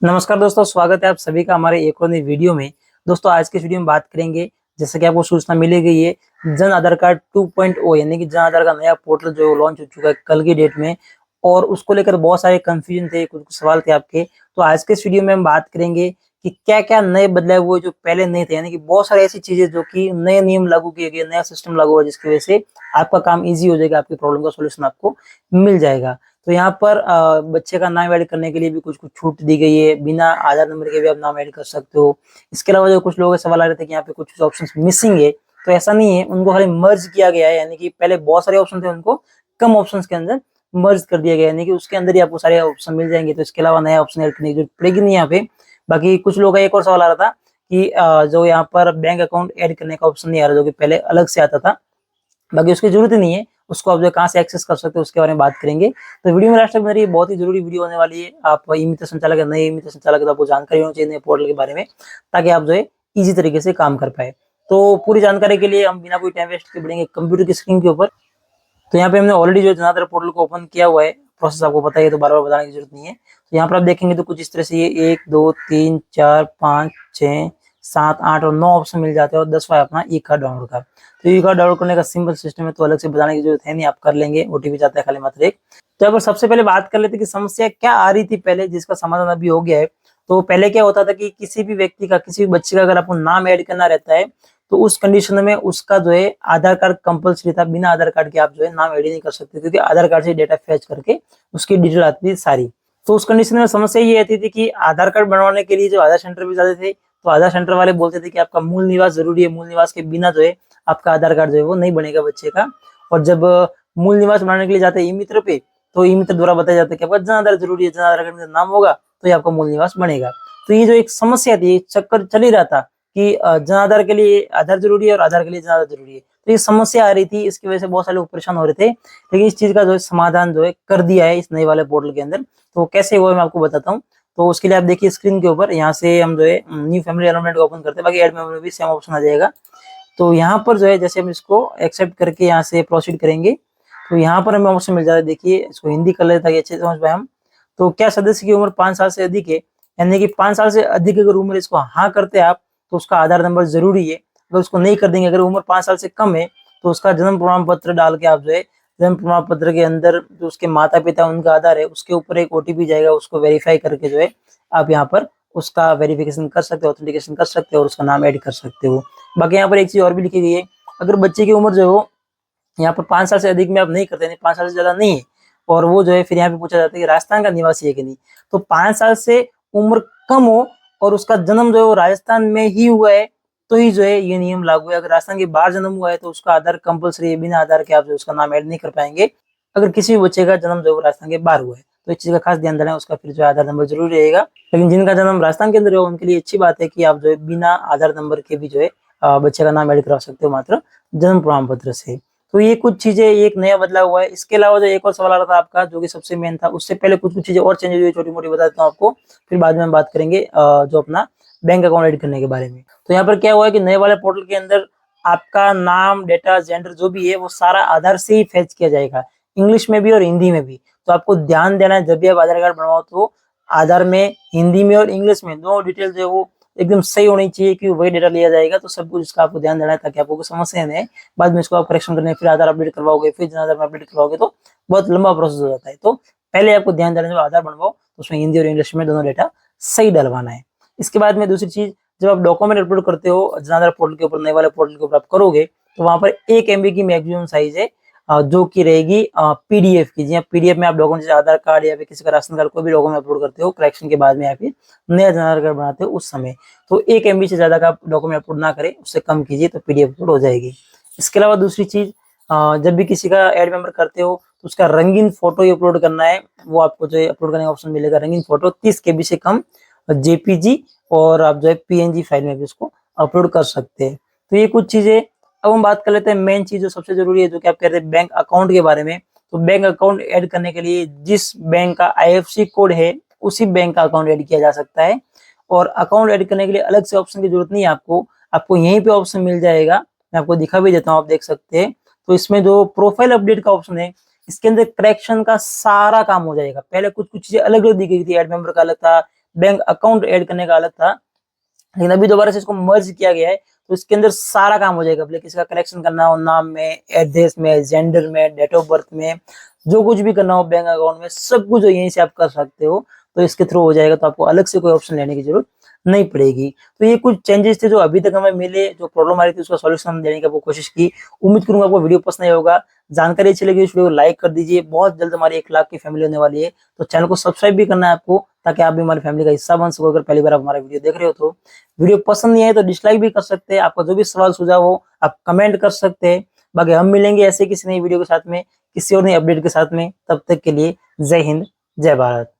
नमस्कार दोस्तों, स्वागत है आप सभी का हमारे एक और नई वीडियो में। दोस्तों आज के इस वीडियो में बात करेंगे, जैसे कि आपको सूचना मिली गई है, जन आधार कार्ड 2.0 यानी कि जन आधार का नया पोर्टल जो लॉन्च हो चुका है कल की डेट में। और उसको लेकर बहुत सारे कंफ्यूजन थे, कुछ सवाल थे आपके। तो आज के इस वीडियो में हम बात करेंगे कि क्या क्या नए बदलाव हुए जो पहले नहीं थे, यानी कि बहुत सारी ऐसी चीजें जो कि नए नियम लागू किए गए, नया सिस्टम लागू हुआ, जिसकी वजह से आपका काम ईजी हो जाएगा, आपकी प्रॉब्लम का सोल्यूशन आपको मिल जाएगा। तो यहाँ पर बच्चे का नाम ऐड करने के लिए भी कुछ कुछ छूट दी गई है, बिना आधार नंबर के भी आप नाम ऐड कर सकते हो। इसके अलावा जो कुछ लोगों के सवाल आ रहे थे कि यहाँ पे कुछ ऑप्शन मिसिंग है, तो ऐसा नहीं है, उनको खाली मर्ज किया गया है। यानी कि पहले बहुत सारे ऑप्शन थे, उनको कम ऑप्शन के अंदर मर्ज कर दिया गया है, यानी कि उसके अंदर ही आपको सारे ऑप्शन मिल जाएंगे। तो इसके अलावा नया ऑप्शन ऐड करने की जरूरत पड़ेगी नहीं यहाँ पे। बाकी कुछ लोगों का एक और सवाल आ रहा था कि जो यहाँ पर बैंक अकाउंट ऐड करने का ऑप्शन नहीं आ रहा, जो कि पहले अलग से आता था। बाकी उसकी जरूरत ही नहीं है, उसको आप जो कहाँ से एक्सेस कर सकते हो उसके बारे में बात करेंगे। तो वीडियो में लास्ट तक बने रहिए, बहुत ही जरूरी वीडियो होने वाली है। आप ई मित्र संचालक है, नए ई मित्र संचालक है, तो आपको जानकारी होनी चाहिए नए पोर्टल के बारे में, ताकि आप जो है इजी तरीके से काम कर पाए। तो पूरी जानकारी के लिए हम बिना कोई टाइम वेस्ट के बढ़ेंगे कंप्यूटर की स्क्रीन के ऊपर। तो यहाँ पे हमने ऑलरेडी जो जनाधार पोर्टल को ओपन किया हुआ है, प्रोसेस आपको पता है, तो बार बार बताने की जरूरत नहीं है। तो यहाँ पर आप देखेंगे तो कुछ इस तरह से ये 1 2 3 4 5 6 7 8 और 9 ऑप्शन मिल जाते हैं, और 10वां है अपना ई कार्ड डाउनलोड का। तो ई कार्ड डाउनलोड करने का सिंपल सिस्टम है, तो अलग से बताने की जरूरत है नहीं, आप कर लेंगे। ओटीपी जाता है खाली मात्र एक। तो यहाँ पर सबसे पहले बात कर लेते कि समस्या क्या आ रही थी पहले, जिसका समाधान अभी हो गया है। तो पहले क्या होता था कि किसी भी व्यक्ति का, किसी भी बच्चे का अगर आपको नाम ऐड करना रहता है, तो उस कंडीशन में उसका जो है आधार कार्ड कंपलसरी था। बिना आधार कार्ड के आप जो है नाम ऐड नहीं कर सकते, क्योंकि आधार कार्ड से डेटा फैच करके उसकी डिटेल आती थी सारी। तो उस कंडीशन में समस्या ये आती थी कि आधार कार्ड बनवाने के लिए जो आधार सेंटर पे जाते थे, तो आधार सेंटर वाले बोलते थे कि आपका मूल निवास जरूरी है, मूल निवास के बिना जो है आपका आधार कार्ड जो है वो नहीं बनेगा बच्चे का। और जब मूल निवास बनाने के लिए जाते हैं ई मित्र पे, तो ई मित्र द्वारा बताया जाता है कि आपका जन आधार जरूरी है, जन आधार कार्ड में नाम होगा तो ये आपका मूल निवास बनेगा। तो ये जो एक समस्या थी, चक्कर चल ही रहा था कि जन आधार के लिए आधार जरूरी है और आधार के लिए जन आधार जरूरी है। तो ये समस्या आ रही थी, इसकी वजह से बहुत सारे लोग परेशान हो रहे थे। लेकिन इस चीज का जो है समाधान जो है कर दिया है इस नए वाले पोर्टल के अंदर। तो कैसे हुआ मैं आपको बताता हूँ। तो उसके लिए आप देखिए स्क्रीन के ऊपर, यहाँ से हम जो है न्यू फैमिली एनवायरनमेंट को ओपन करते हैं, बाकी एड मेंबर में भी सेम ऑप्शन आ जाएगा। तो यहाँ पर जो है जैसे हम इसको एक्सेप्ट करके यहाँ से प्रोसीड करेंगे, तो यहाँ पर हमें ऑप्शन मिल जाता है। देखिए इसको हिंदी कर लेते ताकि अच्छे से समझ पाए हम। तो क्या सदस्य की उम्र 5 साल से अधिक है, यानी कि 5 साल से अधिक अगर उम्र, इसको हाँ करते हैं आप, तो उसका आधार नंबर जरूरी है। अगर उसको नहीं कर देंगे, अगर उम्र 5 साल से कम है, तो उसका जन्म प्रमाण पत्र डाल के आप जो है जन्म प्रमाण पत्र के अंदर जो उसके माता पिता उनका आधार है, उसके ऊपर एक ओटीपी जाएगा, उसको वेरीफाई करके जो है आप यहाँ पर उसका वेरिफिकेशन कर सकते हो, ऑथेंटिकेशन कर सकते हो और उसका नाम ऐड कर सकते हो। बाकी यहाँ पर एक चीज और भी लिखी गई है, अगर बच्चे की उम्र जो है वो यहाँ पर 5 साल से अधिक में आप नहीं करते, 5 साल से ज्यादा नहीं है, और वो जो है फिर यहाँ पे पूछा जाता है कि राजस्थान का निवासी है कि नहीं। तो 5 साल से उम्र कम हो और उसका जन्म जो है वो राजस्थान में ही हुआ है, तो ही जो है ये नियम लागू है। अगर राजस्थान के बाहर जन्म हुआ है तो उसका आधार कंपलसरी है, बिना आधार के आप जो उसका नाम ऐड नहीं कर पाएंगे। अगर किसी भी बच्चे का जन्म जो है वो राजस्थान के बाहर हुआ है, तो इस चीज का खास ध्यान देना है, उसका फिर जो आधार नंबर जरूरी रहेगा। लेकिन जिनका जन्म राजस्थान के अंदर है उनके लिए अच्छी बात है कि आप जो है बिना आधार नंबर के भी जो है बच्चे का नाम ऐड करा सकते हो, मात्र जन्म प्रमाण पत्र से। तो ये कुछ चीजें, एक नया बदलाव हुआ है। इसके अलावा जो एक और सवाल आ रहा था आपका, जो कि सबसे मेन था, उससे पहले कुछ कुछ चीजें और चेंज हुई है, छोटी मोटी बता देता हूँ आपको, फिर बाद में हम बात करेंगे जो अपना बैंक अकाउंट ऐड करने के बारे में। तो यहाँ पर क्या हुआ है कि नए वाले पोर्टल के अंदर आपका नाम, डेटा, जेंडर जो भी है वो सारा आधार से ही फैच किया जाएगा, इंग्लिश में भी और हिंदी में भी। तो आपको ध्यान देना है, जब भी आप आधार कार्ड बनवाओ तो आधार में हिंदी में और इंग्लिश में दो डिटेल जो है वो एकदम सही होनी चाहिए, कि वही डेटा लिया जाएगा। तो सब कुछ इसका आपको ध्यान देना है, ताकि आपको कोई समस्या नहीं है। बाद में इसको आप करेक्शन करने, फिर आधार अपडेट करवाओगे, फिर जन आधार में अपडेट करवाओगे, तो बहुत लंबा प्रोसेस हो जाता है। तो पहले आपको ध्यान देना है, जब आधार बनवाओ तो उसमें हिंदी और इंग्लिश में दोनों डेटा सही डलवाना है। इसके बाद में दूसरी चीज, जब आप डॉक्यूमेंट अपलोड करते हो जन आधार पोर्टल के ऊपर, नए वाले पोर्टल के ऊपर आप करोगे, तो वहां पर 1 MB की मैक्सिमम साइज है, जो कि रहेगी पीडीएफ की। जी पीडीएफ में आप डॉक्यूमेंट, जैसे आधार कार्ड या फिर किसी का राशन कार्ड, कोई भी डॉक्यूमेंट अपलोड करते हो करेक्शन के बाद में या फिर नया जन आधार कार्ड बनाते हो उस समय, तो 1 MB से ज्यादा का डॉक्यूमेंट अपलोड ना करें, उससे कम कीजिए, तो पीडीएफ अपलोड हो जाएगी। इसके अलावा दूसरी चीज, जब भी किसी का एड मेंबर करते हो तो उसका रंगीन फोटो ही अपलोड करना है। वो आपको जो है अपलोड करने का ऑप्शन मिलेगा, रंगीन फोटो 30 KB से कम, जेपीजी, और आप जो है पीएनजी फाइल में भी उसको अपलोड कर सकते हैं। तो ये कुछ चीजें। अब हम बात कर लेते हैं मेन चीज जो सबसे जरूरी है, जो कि आप कह रहे हैं बैंक अकाउंट के बारे में। तो बैंक अकाउंट ऐड करने के लिए जिस बैंक का IFSC कोड है, उसी बैंक का अकाउंट ऐड किया जा सकता है। और अकाउंट ऐड करने के लिए अलग से ऑप्शन की जरूरत नहीं है आपको, आपको यहीं पे ऑप्शन मिल जाएगा। मैं आपको दिखा भी देता हूँ, आप देख सकते हैं। तो इसमें जो प्रोफाइल अपडेट का ऑप्शन है, इसके अंदर करेक्शन का सारा काम हो जाएगा। पहले कुछ कुछ चीजें अलग अलग दी गई थी, एड मेंबर का अलग था, बैंक अकाउंट ऐड करने का अलग था, लेकिन अभी दोबारा से इसको मर्ज किया गया है। तो इसके अंदर सारा काम हो जाएगा, किसी का कलेक्शन करना हो, नाम में, एड्रेस में, जेंडर में, डेट ऑफ बर्थ में, जो कुछ भी करना हो बैंक अकाउंट में, सब कुछ यहीं से आप कर सकते हो। तो इसके थ्रू हो जाएगा, तो आपको अलग से कोई ऑप्शन लेने की जरूरत नहीं पड़ेगी। तो ये कुछ चेंजेस थे जो अभी तक हमें मिले, जो प्रॉब्लम आ रही थी उसका सॉल्यूशन देने की आपको कोशिश की। उम्मीद करूंगा आपको वीडियो पसंद आया होगा। जानकारी अच्छी लगी इस वीडियो को लाइक कर दीजिए। बहुत जल्द हमारी 1 लाख की फैमिली होने वाली है, तो चैनल को सब्सक्राइब भी करना है आपको, ताकि आप भी हमारी फैमिली का हिस्सा बन सको। अगर पहली बार आप हमारा वीडियो देख रहे हो तो वीडियो पसंद नहीं आए तो डिसलाइक भी कर सकते हैं। आपका जो भी सवाल सुझाव हो आप कमेंट कर सकते हैं। बाकी हम मिलेंगे ऐसे किसी नई वीडियो के साथ में, किसी और नई अपडेट के साथ में। तब तक के लिए जय हिंद, जय भारत।